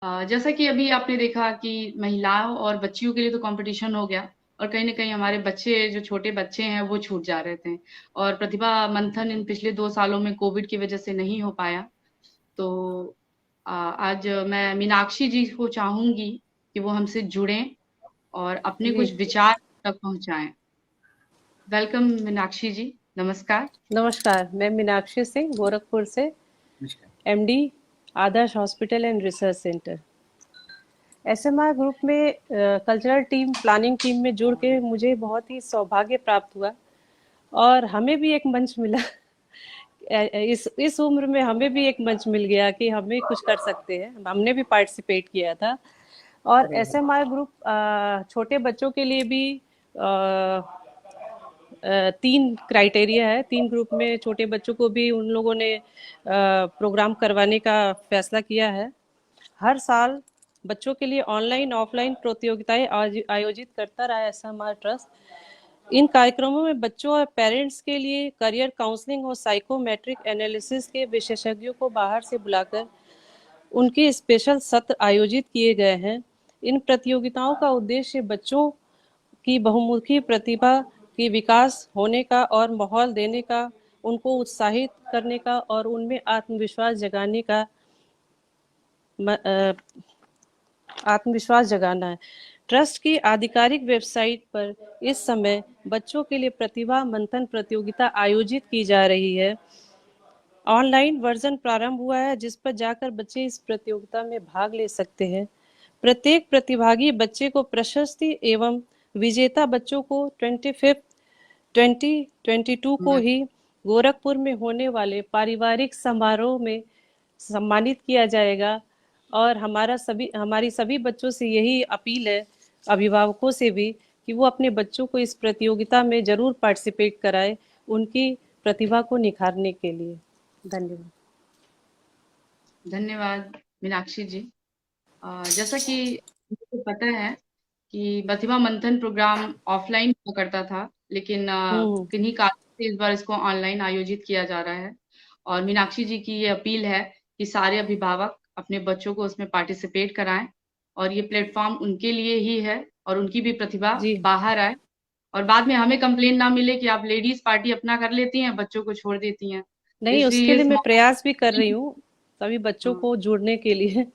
जैसा कि अभी आपने देखा कि महिलाओं और बच्चियों के लिए तो कंपटीशन हो गया और कहीं न कहीं हमारे बच्चे जो छोटे बच्चे हैं वो छूट जा रहे थे और प्रतिभा मंथन इन पिछले 2 सालों में कोविड की वजह से नहीं हो पाया। तो आज मैं मीनाक्षी जी को चाहूँगी कि वो हमसे जुड़ें और अपने जी, कुछ विचार तक पहुँचाएँ। वेलकम मीनाक्षी जी, नमस्कार। नमस्कार। मैं मीनाक्षी सिंह गोरखपुर से MD Adarsh hospital and research centre. ASMR group में कल्चरल टीम प्लानिंग टीम में जुड़ के मुझे बहुत ही सौभाग्य प्राप्त हुआ और हमें भी एक मंच मिला। इस उम्र में हमें भी एक मंच मिल गया कि हम भी कुछ कर सकते हैं। हमने भी पार्टिसिपेट किया था और अरे वाह! एसएमआर ग्रुप छोटे बच्चों के लिए भी तीन क्राइटेरिया है। तीन ग्रुप में छोटे बच्चों को भी उन लोगों ने प्रोग्राम करवाने का फैसला किया है। हर साल बच्चों के लिए ऑनलाइन ऑफलाइन प्रतियोगिताएं आयोजित करता रहा है एसएमआर ट्रस्ट। इन कार्यक्रमों में बच्चों और पेरेंट्स के लिए करियर काउंसलिंग और साइकोमेट्रिक एनालिसिस के विशेषज्ञों को बाहर से बुलाकर उनके स्पेशल सत्र आयोजित किए गए हैं। इन प्रतियोगिताओं का उद्देश्य बच्चों की बहुमुखी प्रतिभा की विकास होने का और माहौल देने का, उनको उत्साहित करने का और उनमें आत्मविश्वास जगाना है। ट्रस्ट की आधिकारिक वेबसाइट पर इस समय बच्चों के लिए प्रतिभा मंथन प्रतियोगिता आयोजित की जा रही है। ऑनलाइन वर्जन प्रारंभ हुआ है जिस पर जाकर बच्चे इस प्रतियोगिता में भाग ले सकते हैं। प्रत्येक प्रतिभागी बच्चे को प्रशस्ति एवं विजेता बच्चों को 2022 को ही गोरखपुर में होने वाले पारिवारिक समारोह में सम्मानित किया जाएगा। और हमारी सभी बच्चों से यही अपील है, अभिभावकों से भी, कि वो अपने बच्चों को इस प्रतियोगिता में जरूर पार्टिसिपेट कराए उनकी प्रतिभा को निखारने के लिए। धन्यवाद। धन्यवाद मीनाक्षी जी। जैसा कि मुझे पता है कि प्रतिभा मंथन प्रोग्राम ऑफलाइन हुआ करता था, लेकिन हम्म। किन्हीं कारण से इस बार इसको ऑनलाइन आयोजित किया जा रहा है और मीनाक्षी जी की ये अपील है कि सारे अभिभावक अपने बच्चों को उसमें पार्टिसिपेट कराएं और ये प्लेटफॉर्म उनके लिए ही है और उनकी भी प्रतिभा जी बाहर आए और बाद में हमें कंप्लेन ना मिले कि आप लेडीज पार्टी अपना कर लेती हैं, बच्चों को छोड़ देती हैं। तो नहीं, उसके इसलिए लिए इस मैं मौके प्रयास भी कर रही हूँ सभी बच्चों हाँ, को जुड़ने के लिए।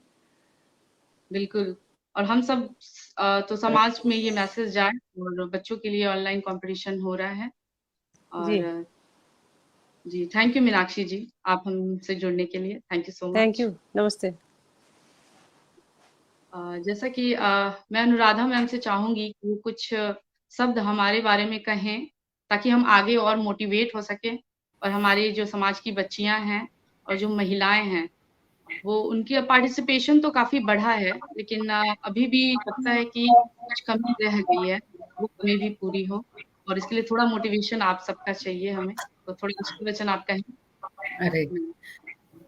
बिल्कुल। और हम सब तो समाज में ये मैसेज जाए और बच्चों के लिए ऑनलाइन कंपटीशन हो रहा है जी, और जी, थैंक यू मीनाक्षी जी, आप हमसे जुड़ने के लिए। Thank you so thank much. You. नमस्ते। जैसा कि मैं अनुराधा मैम से चाहूँगी कि वो कुछ शब्द हमारे बारे में कहें, ताकि हम आगे और मोटिवेट हो सकें और हमारे जो समाज की बच्चियाँ हैं और जो महिलाएँ हैं, वो उनकी पार्टिसिपेशन तो काफ़ी बढ़ा है, लेकिन अभी भी लगता है कि कुछ कमी रह गई है, वो कमी भी पूरी हो और इसके लिए थोड़ा मोटिवेशन आप सबका चाहिए हमें, तो थोड़ा इन्स्पिरेशन आप कहें। अरे हुँ,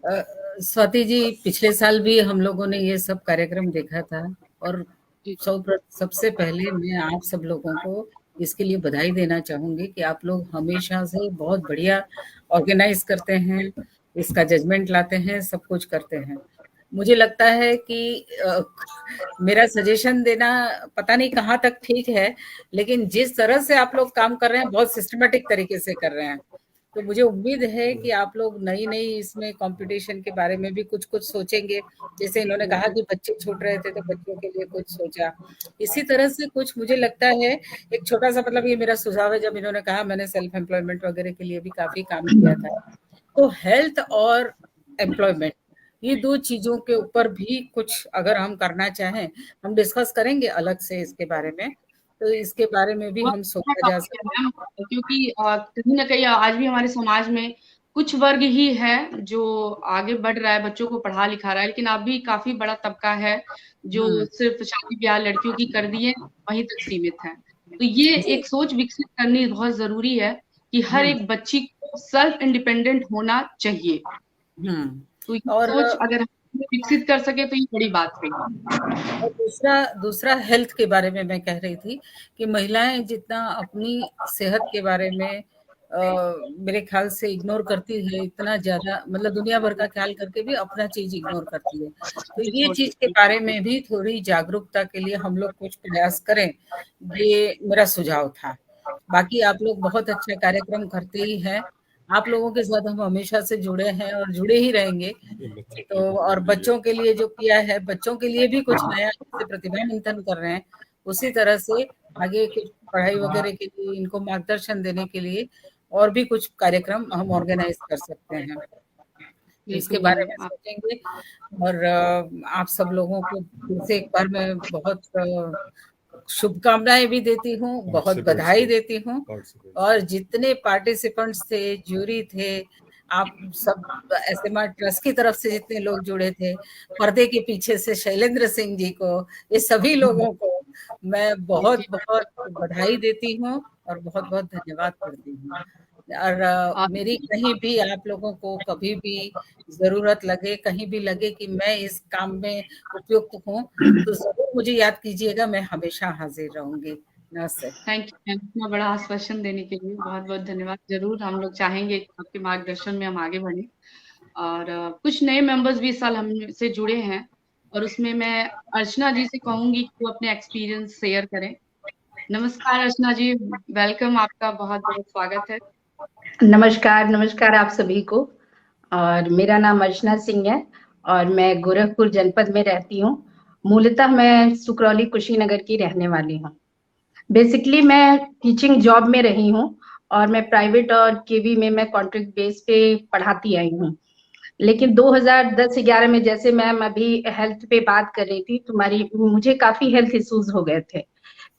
अ, स्वाति जी, पिछले साल भी हम लोगों ने ये सब कार्यक्रम देखा था और जी, सबसे पहले मैं आप सब लोगों को इसके लिए बधाई देना चाहूँगी कि आप लोग हमेशा से बहुत बढ़िया ऑर्गेनाइज़ करते हैं, इसका जजमेंट लाते हैं, सब कुछ करते हैं। मुझे लगता है कि मेरा सजेशन देना पता नहीं कहाँ तक ठीक है, लेकिन जिस तरह से आप लोग काम कर रहे हैं, बहुत सिस्टमैटिक तरीके से कर रहे हैं। तो मुझे उम्मीद है कि आप लोग नई-नई इसमें कॉम्पिटिशन के बारे में भी कुछ-कुछ सोचेंगे। जैसे इन्होंने कहा कि बच्चे छूट रहे थे, तो बच्चों के लिए कुछ सोचा। इसी तरह से कुछ मुझे लगता है, एक छोटा-सा मतलब ये मेरा सुझाव है, जब इन्होंने कहा मैंने सेल्फ एम्प्लॉयमेंट वगैरह के लिए भी काफ़ी काम किया था। तो हेल्थ और एम्प्लॉयमेंट, ये 2 चीज़ों के ऊपर भी कुछ अगर हम करना चाहें, हम डिस्कस करेंगे अलग से इसके बारे में। तो इसके बारे में भी बहुत हम अच्छा सोचा जा टॉपिक है सकता मैम, क्योंकि कहीं न कहीं आज भी हमारे समाज में कुछ वर्ग ही है जो आगे बढ़ रहा है, बच्चों को पढ़ा-लिखा रहा है, लेकिन अभी काफ़ी बड़ा तबका है जो है। सिर्फ़ शादी-ब्याह लड़कियों की कर दिए, वहीं तक सीमित है। तो ये जी। एक सोच विकसित करनी बहुत ज़रूरी है कि हर हुँ, एक बच्ची को सेल्फ इंडिपेंडेंट होना चाहिए। हुँ। तो ये और सोच अगर हम विकसित कर सकें तो ये बड़ी बात है। और दूसरा दूसरा हेल्थ के बारे में मैं कह रही थी कि महिलाएँ जितना अपनी सेहत के बारे में मेरे ख्याल से इग्नोर करती है इतना ज़्यादा, मतलब दुनिया भर का ख्याल करके भी अपना चीज़ इग्नोर करती है। तो ये चीज़ के बारे में भी थोड़ी जागरूकता के लिए हम लोग कुछ प्रयास करें, ये मेरा सुझाव था। बाकी आप लोग बहुत अच्छा कार्यक्रम करते ही हैं। आप लोगों के साथ हम हमेशा से जुड़े हैं और जुड़े ही रहेंगे। तो और बच्चों के लिए जो किया है, बच्चों के लिए भी कुछ नया जैसे प्रतिभा मंथन कर रहे हैं, उसी तरह से आगे कुछ पढ़ाई वगैरह के लिए इनको मार्गदर्शन देने के लिए और भी कुछ कार्यक्रम हम ऑर्गेनाइज कर सकते हैं। तो इसके बिल्कुल बारे मैम। में सोचेंगे। और आप सब लोगों को फिर से एक बार मैं बहुत शुभकामनाएं भी देती हूँ, बहुत बधाई देती हूँ। और जितने पार्टिसिपेंट्स थे, ज्यूरी थे, आप सब एसएमआर ट्रस्ट की तरफ से जितने लोग जुड़े थे, पर्दे के पीछे से शैलेंद्र सिंह जी को, ये सभी लोगों को मैं बहुत बहुत बधाई देती हूँ और बहुत बहुत धन्यवाद करती हूँ। और और मेरी कहीं भी आप लोगों को कभी भी जरूरत लगे, कहीं भी लगे कि मैं इस काम में उपयुक्त हूँ, तो जरूर मुझे याद कीजिएगा, मैं हमेशा हाजिर रहूंगी। नमस्ते। थैंक यू मैम, इतना बड़ा आश्वासन देने के लिए बहुत बहुत धन्यवाद। जरूर हम लोग चाहेंगे कि आपके मार्गदर्शन में हम आगे बढ़ें। और कुछ नए मेंबर्स भी इस साल हमसे जुड़े हैं, और उसमें मैं अर्चना जी से कहूंगी कि वो अपने एक्सपीरियंस शेयर करें। नमस्कार अर्चना जी, वेलकम, आपका बहुत बहुत स्वागत है। नमस्कार, नमस्कार आप सभी को। और मेरा नाम अर्चना सिंह है और मैं गोरखपुर जनपद में रहती हूँ। मूलतः मैं सुकरौली कुशीनगर की रहने वाली हूँ। बेसिकली मैं टीचिंग जॉब में रही हूँ और मैं प्राइवेट और केवी में मैं कॉन्ट्रैक्ट बेस पे पढ़ाती आई हूँ। लेकिन 2010-11 में, जैसे मैम अभी हेल्थ पे बात कर रही थी, मुझे काफी हेल्थ इश्यूज हो गए थे।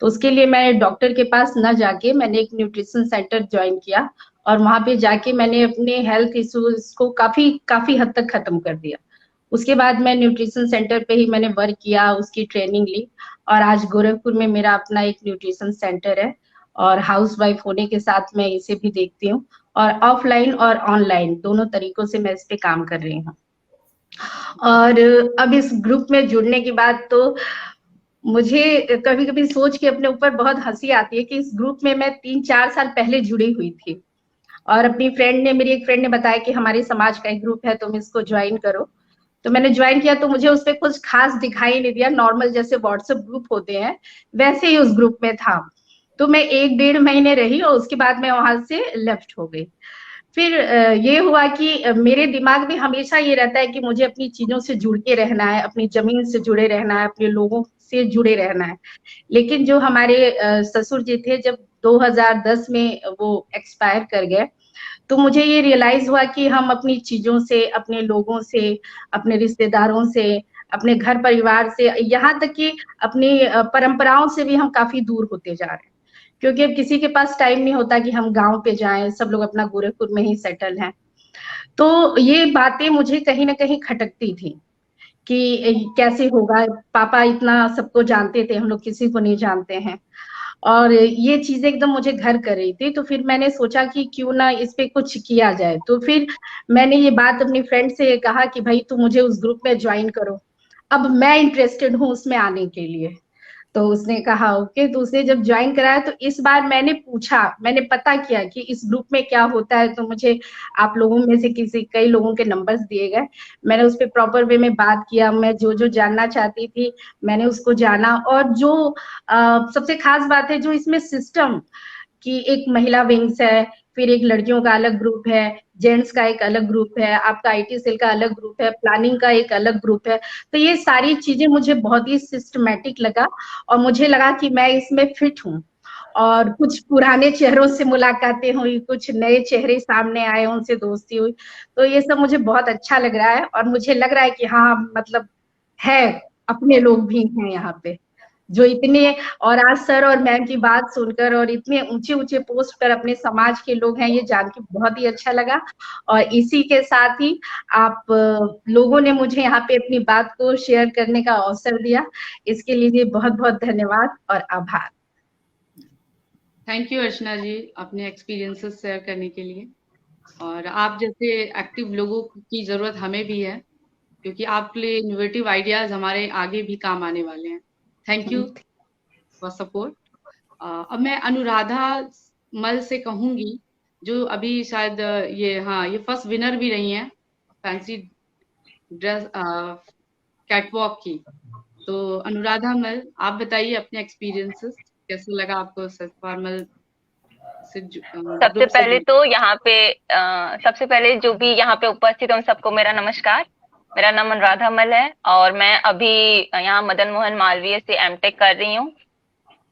तो उसके लिए मैं डॉक्टर के पास न जाके मैंने एक न्यूट्रिशन सेंटर ज्वाइन किया और वहां पे जाके मैंने अपने हेल्थ इश्यूज को काफी काफी हद तक खत्म कर दिया। उसके बाद मैं न्यूट्रिशन सेंटर पे ही मैंने वर्क किया, उसकी ट्रेनिंग ली और आज गोरखपुर में मेरा अपना एक न्यूट्रिशन सेंटर है। और हाउस वाइफ होने के साथ मैं इसे भी देखती हूँ और ऑफलाइन और ऑनलाइन दोनों तरीकों से मैं इस पे काम कर रही हूँ। और अब इस ग्रुप में जुड़ने के बाद तो मुझे कभी कभी सोच के अपने ऊपर बहुत हंसी आती है कि इस ग्रुप में मैं 3-4 साल पहले जुड़ी हुई थी और अपनी मेरी एक फ्रेंड ने बताया कि हमारे समाज का एक ग्रुप है, तुम इसको ज्वाइन करो। तो मैंने ज्वाइन किया तो मुझे उसपे कुछ खास दिखाई नहीं दिया, नॉर्मल जैसे व्हाट्सएप ग्रुप होते हैं वैसे ही उस ग्रुप में था। तो मैं 1-1.5 महीने रही और उसके बाद मैं वहां से लेफ्ट हो गई। फिर ये हुआ कि मेरे दिमाग में हमेशा ये रहता है कि मुझे अपनी चीजों से जुड़ के रहना है, अपनी जमीन से जुड़े रहना है, अपने लोगों से जुड़े रहना है। लेकिन जो हमारे ससुर जी थे, जब 2010 में वो एक्सपायर कर गए, तो मुझे ये रियलाइज हुआ कि हम अपनी चीजों से, अपने लोगों से, अपने रिश्तेदारों से, अपने घर परिवार से, यहाँ तक कि अपनी परंपराओं से भी हम काफी दूर होते जा रहे हैं। क्योंकि अब किसी के पास टाइम नहीं होता कि हम गांव पे जाएं, सब लोग अपना गोरखपुर में ही सेटल हैं। तो ये बातें मुझे कहीं ना कहीं खटकती थी कि कैसे होगा, पापा इतना सबको जानते थे, हम लोग किसी को नहीं जानते हैं। और ये चीजें एकदम मुझे घर कर रही थी। तो फिर मैंने सोचा कि क्यों ना इस पे कुछ किया जाए। तो फिर मैंने ये बात अपनी फ्रेंड से कहा कि भाई तू मुझे उस ग्रुप में ज्वाइन करो, अब मैं इंटरेस्टेड हूँ उसमें आने के लिए। तो उसने कहा ओके। तो उसने जब ज्वाइन कराया तो इस बार मैंने पूछा, मैंने पता किया कि इस ग्रुप में क्या होता है। तो मुझे आप लोगों में से कई लोगों के नंबर्स दिए गए। मैंने उस पर प्रॉपर वे में बात किया, मैं जो जो जानना चाहती थी मैंने उसको जाना। और जो सबसे खास बात है जो इसमें सिस्टम, कि एक महिला विंग्स है, फिर एक लड़कियों का अलग ग्रुप है, जेंट्स का एक अलग ग्रुप है, आपका आईटी सेल का अलग ग्रुप है, प्लानिंग का एक अलग ग्रुप है। तो ये सारी चीजें मुझे बहुत ही सिस्टमैटिक लगा और मुझे लगा कि मैं इसमें फिट हूँ। और कुछ पुराने चेहरों से मुलाकातें हुई, कुछ नए चेहरे सामने आए, उनसे दोस्ती हुई। तो ये सब मुझे बहुत अच्छा लग रहा है और मुझे लग रहा है कि हाँ, मतलब है, अपने लोग भी हैं यहाँ पे जो इतने। और आज सर और मैम की बात सुनकर और इतने ऊंचे ऊंचे पोस्ट पर अपने समाज के लोग हैं, ये जान के बहुत ही अच्छा लगा। और इसी के साथ ही आप लोगों ने मुझे यहाँ पे अपनी बात को शेयर करने का अवसर दिया, इसके लिए बहुत बहुत धन्यवाद और आभार। थैंक यू अर्चना जी, अपने एक्सपीरियंसेस शेयर करने के लिए। और आप जैसे एक्टिव लोगों की जरूरत हमें भी है, क्योंकि आपके इनोवेटिव आइडियाज हमारे आगे भी काम आने वाले हैं। Thank you for support. अब मैं अनुराधा मल से कहूंगी जो अभी शायद ये फर्स्ट विनर भी रही हैं फैंसी ड्रेस कैटवॉक की। तो अनुराधा मल, आप बताइए अपने एक्सपीरियंसेस, कैसा लगा आपको सतपाल से सबसे ग्रुप से पहले तो यहाँ पे सबसे पहले जो भी यहाँ पे उपस्थित उन सबको मेरा नमस्कार। मेरा नाम अनुराधा मल है और मैं अभी यहाँ मदन मोहन मालवीय से एमटेक कर रही हूँ।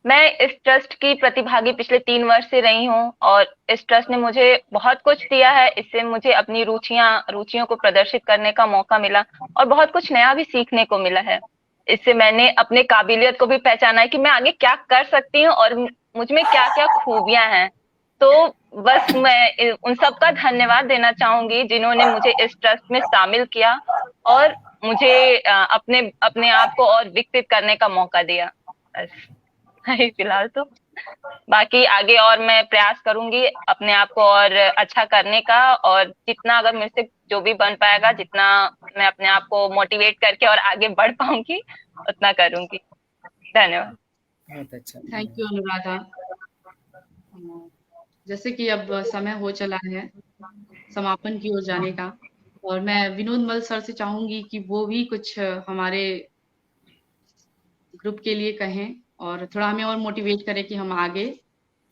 मैं इस ट्रस्ट की प्रतिभागी पिछले 3 वर्ष से रही हूँ और इस ट्रस्ट ने मुझे बहुत कुछ दिया है। इससे मुझे अपनी रुचियों को प्रदर्शित करने का मौका मिला और बहुत कुछ नया भी सीखने को मिला है। इससे मैंने अपने काबिलियत को भी पहचाना है कि मैं आगे क्या कर सकती हूँ और मुझ में क्या क्या खूबियां हैं। तो बस मैं उन सबका धन्यवाद देना चाहूंगी जिन्होंने मुझे इस ट्रस्ट में शामिल किया और मुझे अपने अपने आप को और विकसित करने का मौका दिया। बस फिलहाल तो बाकी आगे और मैं प्रयास करूंगी अपने आप को और अच्छा करने का, और जितना अगर मेरे से जो भी बन पाएगा, जितना मैं अपने आप को मोटिवेट करके और आगे बढ़ पाऊंगी उतना करूंगी। धन्यवाद। बहुत अच्छा। Thank you Anuradha. जैसे कि अब समय हो चला है समापन की ओर जाने का, और मैं विनोद मल सर से चाहूंगी कि वो भी कुछ हमारे ग्रुप के लिए कहें और थोड़ा हमें और मोटिवेट करें कि हम आगे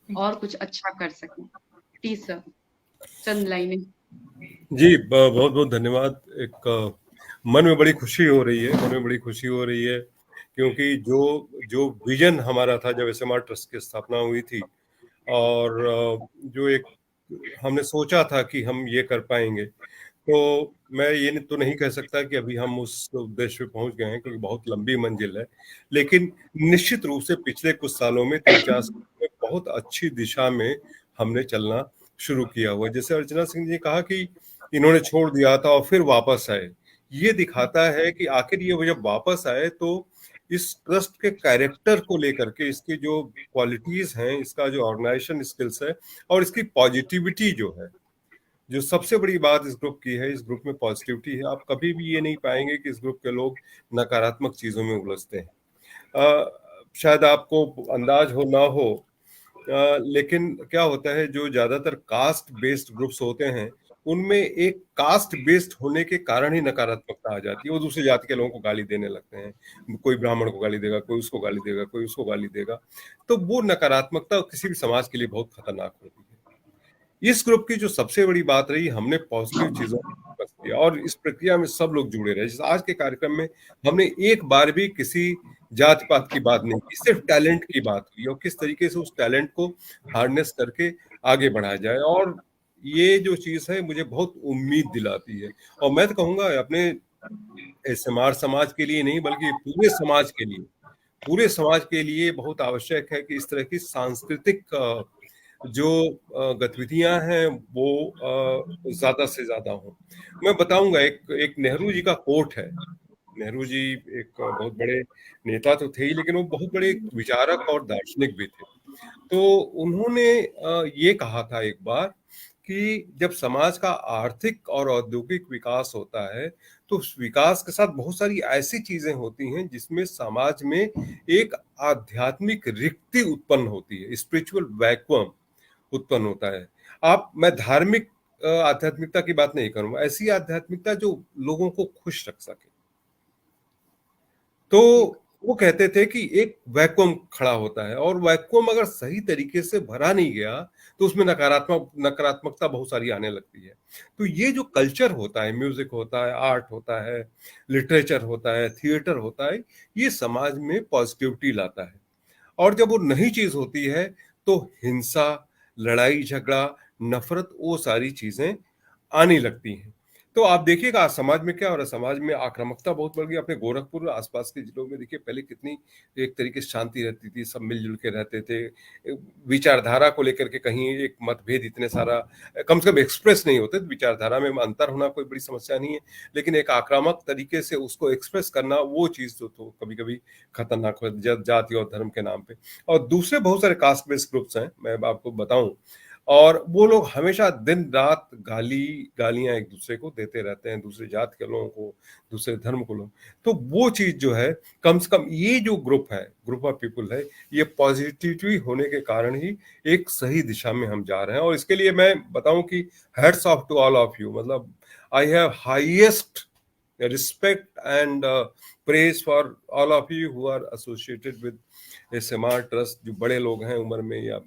और कुछ अच्छा कर सकें। प्लीज सर, चंद लाइनें। जी, बहुत बहुत धन्यवाद। एक मन में बड़ी खुशी हो रही है क्योंकि जो विजन हमारा था जब SMR ट्रस्ट की स्थापना हुई थी, और जो एक हमने सोचा था कि हम ये कर पाएंगे, तो मैं ये तो नहीं कह सकता कि अभी हम उस उद्देश्य पे पहुंच गए हैं, क्योंकि बहुत लंबी मंजिल है। लेकिन निश्चित रूप से पिछले कुछ सालों में 3-4 सालों में बहुत अच्छी दिशा में हमने चलना शुरू किया हुआ। जैसे अर्चना सिंह जी ने कहा कि इन्होंने छोड़ दिया था और फिर वापस आए, ये दिखाता है कि आखिर ये जब वापस आए तो इस ट्रस्ट के कैरेक्टर को लेकर के, इसकी जो क्वालिटीज हैं, इसका जो ऑर्गेनाइजेशन स्किल्स है और इसकी पॉजिटिविटी जो है, जो सबसे बड़ी बात इस ग्रुप की है, इस ग्रुप में पॉजिटिविटी है। आप कभी भी ये नहीं पाएंगे कि इस ग्रुप के लोग नकारात्मक चीजों में उलझते हैं। शायद आपको अंदाज हो ना हो, लेकिन क्या होता है, जो ज्यादातर कास्ट बेस्ड ग्रुप्स होते हैं उनमें एक कास्ट बेस्ड होने के कारण ही नकारात्मकता आ जाती है। वो दूसरी जाति के लोगों को गाली देने लगते हैं, कोई ब्राह्मण को गाली देगा, कोई उसको गाली देगा, कोई उसको गाली देगा। तो वो नकारात्मकता किसी भी समाज के लिए बहुत खतरनाक होती है। इस ग्रुप की जो सबसे बड़ी बात रही, हमने पॉजिटिव चीजों पर फोकस किया और इस प्रक्रिया में सब लोग जुड़े रहे। जैसे आज के कार्यक्रम में हमने एक बार भी किसी जात पात की बात नहीं की, सिर्फ टैलेंट की बात की और किस तरीके से उस टैलेंट को हार्नेस करके आगे बढ़ाया जाए। और ये जो चीज है मुझे बहुत उम्मीद दिलाती है। और मैं तो कहूंगा अपने SMR समाज के लिए नहीं, बल्कि पूरे समाज के लिए बहुत आवश्यक है कि इस तरह की सांस्कृतिक जो गतिविधियां हैं वो ज्यादा से ज्यादा हो। मैं बताऊंगा, एक नेहरू जी का कोट है। नेहरू जी एक बहुत बड़े नेता तो थे ही, लेकिन वो बहुत बड़े विचारक और दार्शनिक भी थे। तो उन्होंने ये कहा था एक बार कि जब समाज का आर्थिक और औद्योगिक विकास होता है तो उस विकास के साथ बहुत सारी ऐसी चीजें होती हैं जिसमें समाज में एक आध्यात्मिक रिक्ति उत्पन्न होती है, स्पिरिचुअल वैक्यूम उत्पन्न होता है। मैं धार्मिक आध्यात्मिकता की बात नहीं करूंगा, ऐसी आध्यात्मिकता जो लोगों को खुश रख सके। तो वो कहते थे कि एक वैक्यूम खड़ा होता है और वैक्यूम अगर सही तरीके से भरा नहीं गया तो उसमें नकारात्मकता बहुत सारी आने लगती है। तो ये जो कल्चर होता है, म्यूजिक होता है, आर्ट होता है, लिटरेचर होता है, थिएटर होता है, ये समाज में पॉजिटिविटी लाता है। और जब वो नई चीज होती है तो हिंसा, लड़ाई झगड़ा, नफरत, वो सारी चीजें आने लगती हैं। तो आप देखिएगा आज समाज में क्या हो रहा है, समाज में आक्रामकता बहुत बढ़ गई। अपने गोरखपुर आसपास के जिलों में देखिए, पहले कितनी एक तरीके से शांति रहती थी, सब मिलजुल के रहते थे। विचारधारा को लेकर के कहीं एक मतभेद इतने सारा कम से कम एक्सप्रेस नहीं होते। विचारधारा में अंतर होना कोई बड़ी समस्या नहीं है, लेकिन एक आक्रामक तरीके से उसको एक्सप्रेस करना, वो चीज जो तो कभी कभी खतरनाक हो जाती और धर्म के नाम पे। और दूसरे बहुत सारे कास्ट बेस्ड ग्रुप्स हैं, मैं आपको बताऊं, और वो लोग हमेशा दिन रात गालियां एक दूसरे को देते रहते हैं, दूसरी जात के लोगों को, दूसरे धर्म को लोग। तो वो चीज जो है, कम से कम ये जो ग्रुप ऑफ पीपल है, ये पॉजिटिविटी होने के कारण ही एक सही दिशा में हम जा रहे हैं। और इसके लिए मैं बताऊं कि hats off to all of you, मतलब I have highest respect and praise for all of you who are associated with SMR Trust। जो बड़े लोग हैं उम्र में या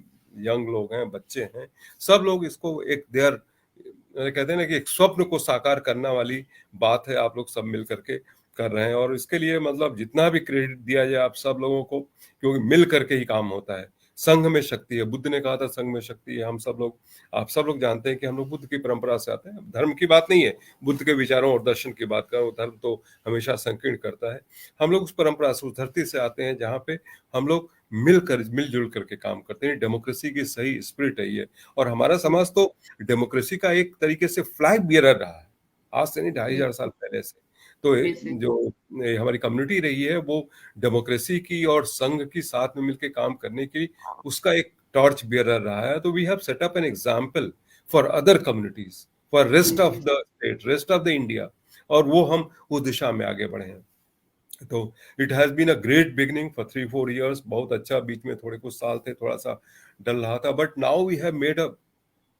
यंग लोग हैं, बच्चे हैं, सब लोग इसको एक कहते हैं ना कि एक स्वप्न को साकार करने वाली बात है, आप लोग सब मिल करके कर रहे हैं। और इसके लिए मतलब जितना भी क्रेडिट दिया जाए आप सब लोगों को, क्योंकि मिल करके ही काम होता है। संघ में शक्ति है, बुद्ध ने कहा था संघ में शक्ति है। हम सब लोग, आप सब लोग जानते हैं कि हम लोग बुद्ध की परंपरा से आते हैं। धर्म की बात नहीं है, बुद्ध के विचारों और दर्शन की बात करो, धर्म तो हमेशा संकीर्ण करता है। हम लोग उस परंपरा से, उस धरती से आते हैं जहाँ पे हम लोग मिलजुल करके काम करते हैं। डेमोक्रेसी की सही स्पिरिट है ये। और हमारा समाज तो डेमोक्रेसी का एक तरीके से फ्लैग बियरर रहा है, आज से नहीं 2500 साल पहले से। तो जो हमारी कम्युनिटी रही है वो डेमोक्रेसी की और संघ की साथ में मिलकर काम करने की, उसका एक टॉर्च बियरर रहा है। तो we have set up an example for other communities, for rest of the state, rest of the India, और वो हम उस दिशा में आगे बढ़े हैं। तो it has been a great beginning for 3-4 years। बहुत अच्छा, बीच में थोड़े कुछ साल थे थोड़ा सा डल रहा था, but now we have made a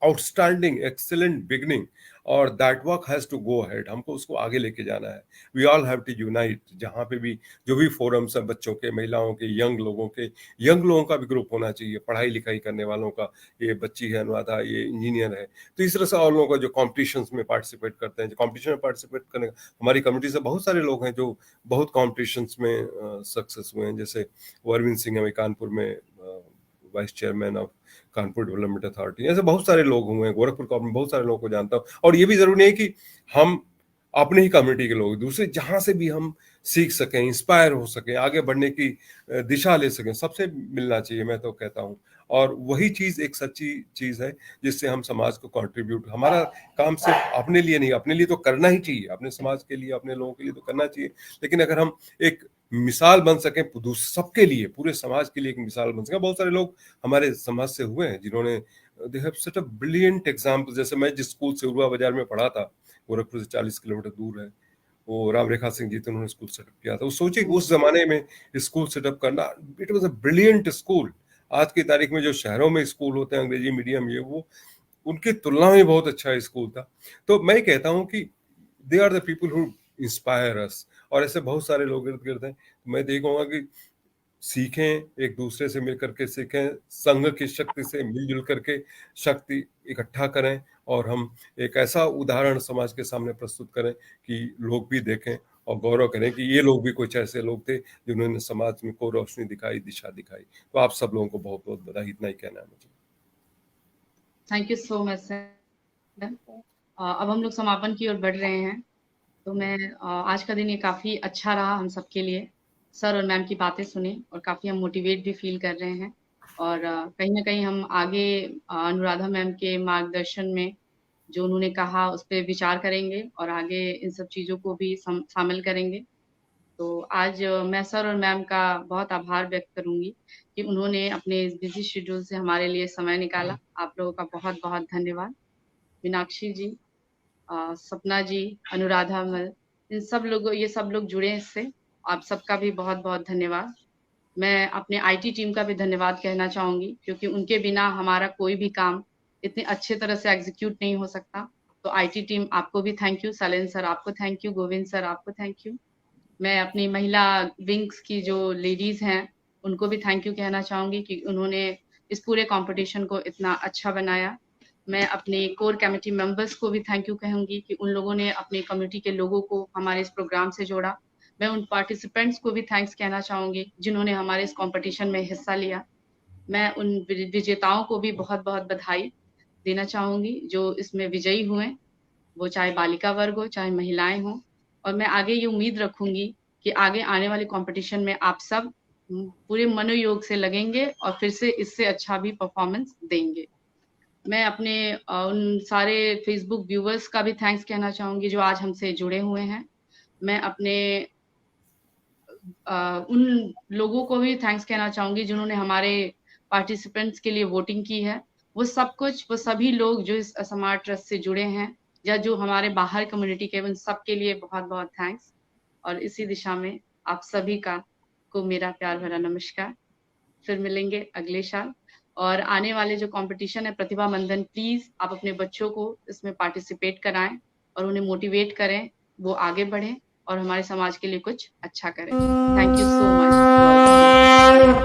outstanding excellent beginning, और that work has to go ahead. हमको उसको आगे लेके जाना है। We all have to unite. जहाँ पे भी जो भी फोरम्स है, बच्चों के, महिलाओं के, यंग लोगों का भी ग्रुप होना चाहिए, पढ़ाई लिखाई करने वालों का। ये बच्ची है अनुराधा, ये इंजीनियर है, तो इस तरह से और लोगों का जो कॉम्पिटिशन्स में पार्टिसिपेट करते हैं, जो कॉम्पिटिशन में पार्टिसिपेट करने, हमारी कम्युनिटी से बहुत सारे लोग हैं जो बहुत कॉम्पिटिशन्स में सक्सेस हुए हैं। जैसे अरविंद सिंह है, कानपुर में vice chairman of Kanpur development authority. ऐसे बहुत सारे लोग हुए हैं, गोरखपुर का बहुत सारे लोगों को जानता हूँ। और ये भी जरूरी नहीं कि हम अपने ही कम्युनिटी के लोग, दूसरे जहां से भी हम सीख सकें, इंस्पायर हो सकें, आगे बढ़ने की दिशा ले सकें, सबसे मिलना चाहिए, मैं तो कहता हूँ। और वही चीज एक सच्ची चीज है जिससे हम समाज को कंट्रीब्यूट, हमारा काम सिर्फ अपने लिए नहीं, अपने लिए तो करना ही चाहिए, अपने समाज के लिए, अपने लोगों के लिए तो करना चाहिए, लेकिन अगर हम एक मिसाल बन सके सबके लिए, पूरे समाज के लिए एक मिसाल बन सके। बहुत सारे लोग हमारे समाज से हुए हैं जिन्होंने, they have such a brilliant example. जैसे मैं जिस स्कूल से उरुआ बाजार में पढ़ा था, गोरखपुर से 40 किलोमीटर दूर है, वो राम रेखा सिंह जी थे, उन्होंने स्कूल सेटअप किया था। वो सोचिए उस जमाने में स्कूल सेटअप करना, it was a brilliant school. आज की तारीख में जो शहरों में स्कूल होते हैं अंग्रेजी मीडियम, ये वो, उनकी तुलना में बहुत अच्छा स्कूल था। तो मैं कहता हूँ कि they are the people who inspire us, और ऐसे बहुत सारे लोग इर्द गिर्द हैं। मैं देखूंगा कि सीखें, एक दूसरे से मिलकर के सीखें, संघ की शक्ति से मिलजुल करके शक्ति इकट्ठा करें, और हम एक ऐसा उदाहरण समाज के सामने प्रस्तुत करें कि लोग भी देखें और गौरव करें कि ये लोग भी कुछ ऐसे लोग थे जिन्होंने समाज में को रोशनी दिखाई, दिशा दिखाई। तो आप सब लोगों को बहुत बहुत बधाई, इतना ही कहना है मुझे। Thank you so much sir. अब हम लोग समापन की ओर बढ़ रहे हैं। तो मैं आज का दिन ये काफी अच्छा रहा हम सबके लिए। सर और मैम की बातें सुनी और काफी हम मोटिवेट भी फील कर रहे हैं, और कहीं ना कहीं हम आगे अनुराधा मैम के मार्गदर्शन में जो उन्होंने कहा उस पर विचार करेंगे और आगे इन सब चीजों को भी शामिल करेंगे। तो आज मैं सर और मैम का बहुत आभार व्यक्त करूंगी कि उन्होंने अपने इस बिजी शेड्यूल से हमारे लिए समय निकाला। आप लोगों का बहुत बहुत धन्यवाद। मीनाक्षी जी, सपना जी, अनुराधा मल, इन सब लोगों, ये सब लोग जुड़े हैं इससे, आप सबका भी बहुत बहुत धन्यवाद। मैं अपने आईटी टीम का भी धन्यवाद कहना चाहूंगी, क्योंकि उनके बिना हमारा कोई भी काम इतने अच्छे तरह से एग्जीक्यूट नहीं हो सकता। तो आईटी टीम, आपको भी थैंक यू। सैलेन सर आपको थैंक यू। गोविंद सर आपको थैंक यू। मैं अपनी महिला विंग्स की जो लेडीज हैं उनको भी थैंक यू कहना चाहूंगी कि उन्होंने इस पूरे कंपटीशन को इतना अच्छा बनाया। मैं अपने कोर कमेटी मेंबर्स को भी थैंक यू कहूंगी कि उन लोगों ने अपने कम्युनिटी के लोगों को हमारे इस प्रोग्राम से जोड़ा। मैं उन पार्टिसिपेंट्स को भी थैंक्स कहना चाहूंगी जिन्होंने हमारे इस कंपटीशन में हिस्सा लिया। मैं उन विजेताओं को भी बहुत बहुत बधाई देना चाहूंगी जो इसमें विजयी हुए, वो चाहे बालिका वर्ग हो चाहे महिलाएं हों। और मैं आगे ये उम्मीद रखूंगी कि आगे आने वाले कंपटीशन में आप सब पूरे मनोयोग से लगेंगे और फिर से इससे अच्छा भी परफॉर्मेंस देंगे। मैं अपने उन सारे फेसबुक व्यूवर्स का भी थैंक्स कहना चाहूंगी जो आज हमसे जुड़े हुए हैं। मैं अपने उन लोगों को भी थैंक्स कहना चाहूंगी जिन्होंने हमारे पार्टिसिपेंट्स के लिए वोटिंग की है। वो सब कुछ, वो सभी लोग जो इस स्मार्ट ट्रस्ट से जुड़े हैं या जो हमारे बाहर कम्युनिटी के, उन सबके लिए बहुत बहुत थैंक्स। और इसी दिशा में आप सभी को मेरा प्यार भरा नमस्कार। फिर मिलेंगे अगले साल। और आने वाले जो कंपटीशन है प्रतिभा मंथन, प्लीज आप अपने बच्चों को इसमें पार्टिसिपेट कराएं और उन्हें मोटिवेट करें, वो आगे बढ़ें और हमारे समाज के लिए कुछ अच्छा करें। Thank you so much.